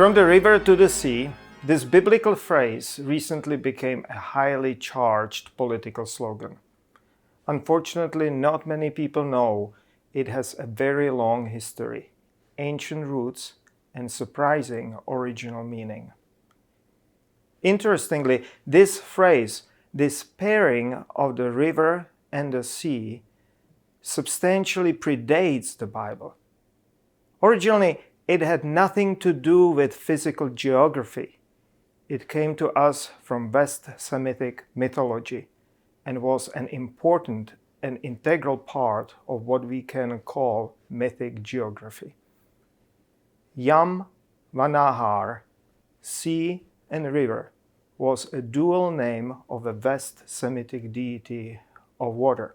From the river to the sea, this biblical phrase recently became a highly charged political slogan. Unfortunately, not many people know it has a very long history, ancient roots, and surprising original meaning. Interestingly, this phrase, this pairing of the river and the sea, substantially predates the Bible. Originally, it had nothing to do with physical geography. It came to us from West Semitic mythology and was an important and integral part of what we can call mythic geography. Yam Vanahar, sea and river, was a dual name of a West Semitic deity of water.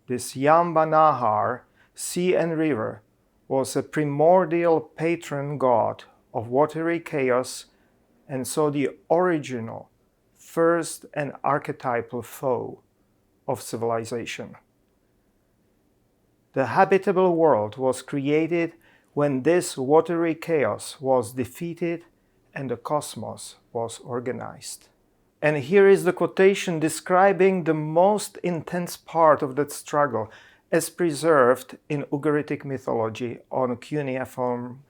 This Yam Vanahar, sea and river, was a primordial patron god of watery chaos and so the original, first and archetypal foe of civilization. The habitable world was created when this watery chaos was defeated and the cosmos was organized. And here is the quotation describing the most intense part of that struggle as preserved in Ugaritic mythology on a cuneiform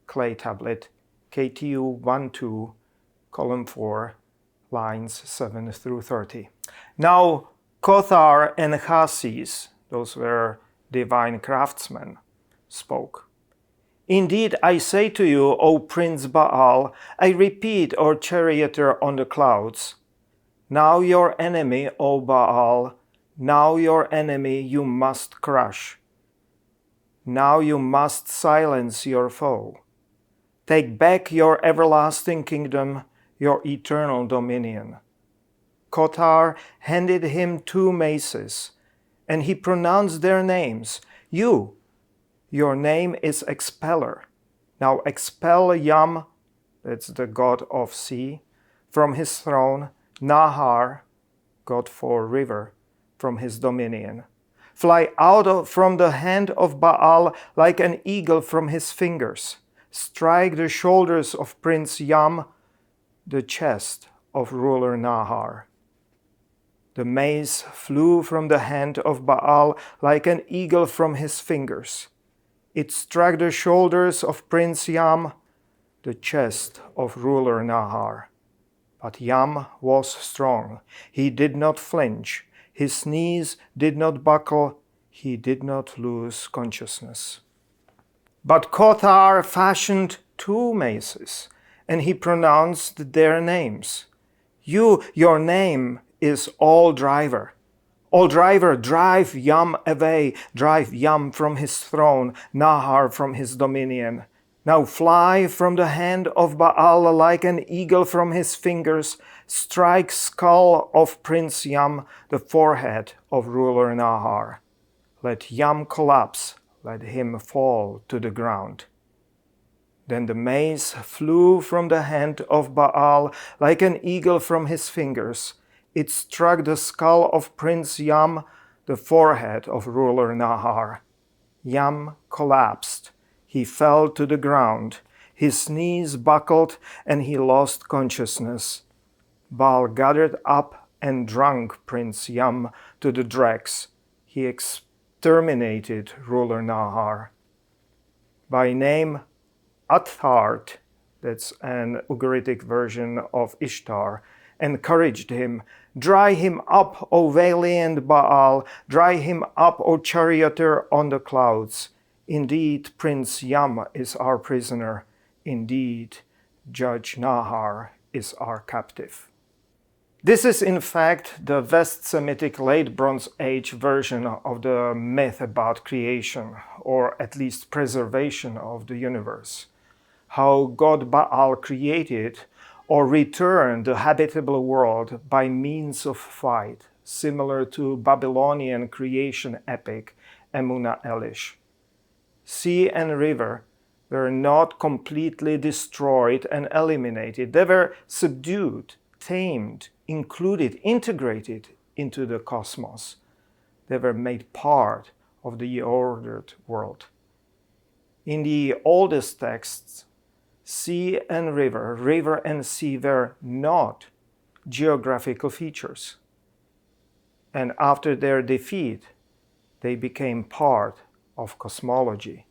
clay tablet, KTU 12, column 4, lines 7 through 30. Now, Kothar and Hasis, those were divine craftsmen, spoke. Indeed, I say to you, O Prince Baal, I repeat, O charioteer on the clouds, now your enemy, O Baal, now your enemy you must crush. Now you must silence your foe. Take back your everlasting kingdom, your eternal dominion. Kothar handed him 2 maces, and he pronounced their names. Your name is Expeller. Now expel Yam, that's the god of sea, from his throne, Nahar, god for river, from his dominion. Fly out from the hand of Baal like an eagle from his fingers. Strike the shoulders of Prince Yam, the chest of ruler Nahar. The mace flew from the hand of Baal like an eagle from his fingers. It struck the shoulders of Prince Yam, the chest of ruler Nahar. But Yam was strong. He did not flinch. His knees did not buckle. He did not lose consciousness. But Kothar fashioned 2 maces, and he pronounced their names. Your name is All Driver. All Driver, drive Yam away. Drive Yam from his throne, Nahar from his dominion. Now fly from the hand of Baal like an eagle from his fingers. Strike skull of Prince Yam, the forehead of ruler Nahar. Let Yam collapse, let him fall to the ground. Then the mace flew from the hand of Baal like an eagle from his fingers. It struck the skull of Prince Yam, the forehead of ruler Nahar. Yam collapsed. He fell to the ground. His knees buckled and he lost consciousness. Baal gathered up and drank Prince Yam to the dregs. He exterminated ruler Nahar. By name Athart, that's an Ugaritic version of Ishtar, encouraged him, dry him up, O valiant Baal, dry him up, O charioteer on the clouds. Indeed, Prince Yam is our prisoner. Indeed, Judge Nahar is our captive. This is in fact the West Semitic Late Bronze Age version of the myth about creation, or at least preservation of the universe. How god Baal created or returned the habitable world by means of fight, similar to Babylonian creation epic Emuna Elish. Sea and river were not completely destroyed and eliminated. They were subdued, tamed, included, integrated into the cosmos. They were made part of the ordered world. In the oldest texts, sea and river, river and sea were not geographical features. And after their defeat, they became part of cosmology.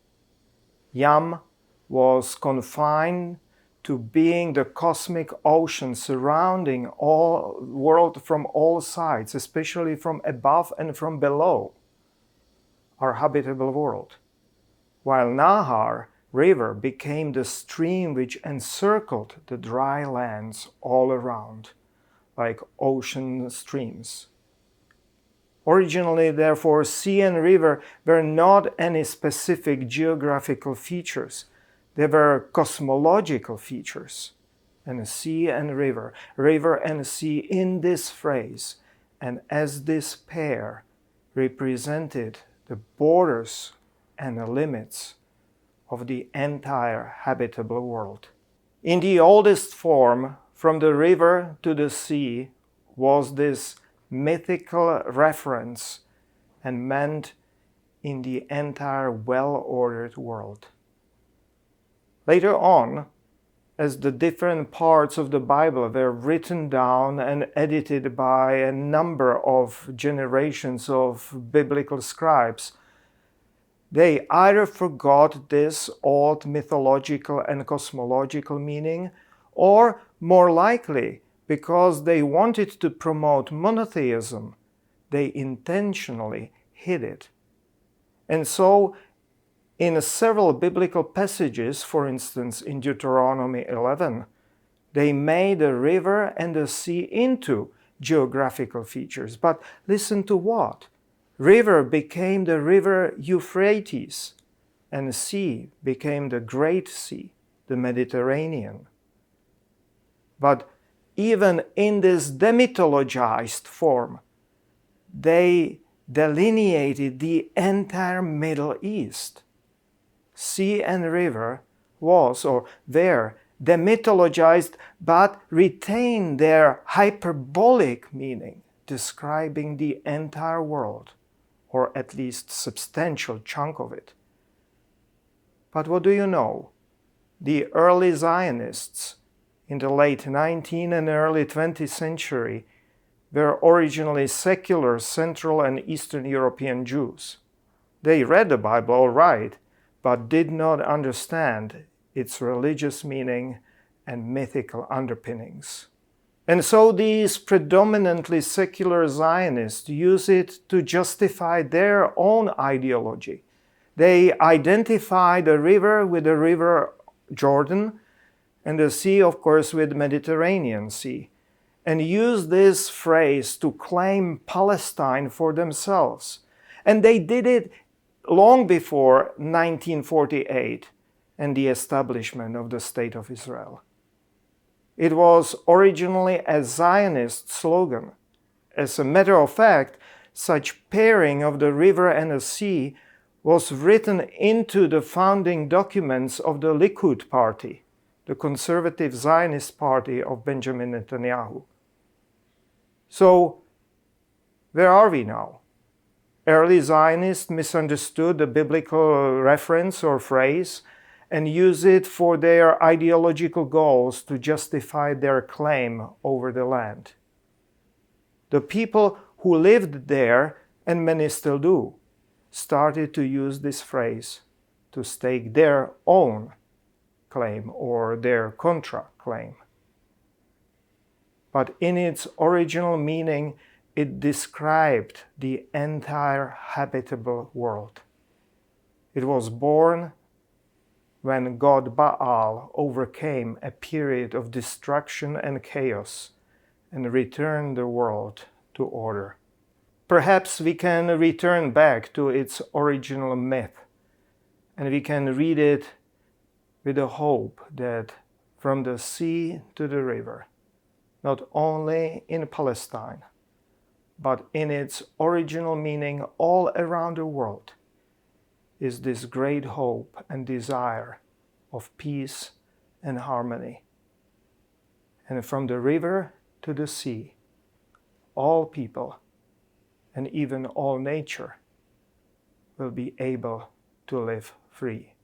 Yam was confined to being the cosmic ocean surrounding all world from all sides, especially from above and from below, our habitable world. While Nahar river became the stream which encircled the dry lands all around, like ocean streams. Originally, therefore, sea and river were not any specific geographical features. They were cosmological features. And sea and river, river and sea in this phrase, and as this pair represented the borders and the limits of the entire habitable world. In the oldest form, from the river to the sea, was this mythical reference and meant in the entire well-ordered world. Later on, as the different parts of the Bible were written down and edited by a number of generations of biblical scribes, they either forgot this old mythological and cosmological meaning, or more likely, because they wanted to promote monotheism, they intentionally hid it. And so, in several biblical passages, for instance in Deuteronomy 11, they made the river and the sea into geographical features. But listen to what? River became the river Euphrates, and the sea became the Great Sea, the Mediterranean. But even in this demythologized form, they delineated the entire Middle East. Sea and river was, or were, demythologized, but retained their hyperbolic meaning, describing the entire world, or at least substantial chunk of it. But what do you know? The early Zionists in the late 19th and early 20th century were originally secular Central and Eastern European Jews. They read the Bible all right, but did not understand its religious meaning and mythical underpinnings. And so these predominantly secular Zionists use it to justify their own ideology. They identify the river with the river Jordan, and the sea, of course, with the Mediterranean Sea, and use this phrase to claim Palestine for themselves. And they did it long before 1948 and the establishment of the State of Israel. It was originally a Zionist slogan. As a matter of fact, such pairing of the river and the sea was written into the founding documents of the Likud party, the conservative Zionist party of Benjamin Netanyahu. So, where are we now? Early Zionists misunderstood the biblical reference or phrase and use it for their ideological goals to justify their claim over the land. The people who lived there, and many still do, started to use this phrase to stake their own claim or their contra-claim. But in its original meaning, it described the entire habitable world. It was born when god Baal overcame a period of destruction and chaos and returned the world to order. Perhaps we can return back to its original myth, and we can read it with the hope that from the sea to the river, not only in Palestine, but in its original meaning all around the world, is this great hope and desire of peace and harmony. And from the river to the sea, all people and even all nature will be able to live free.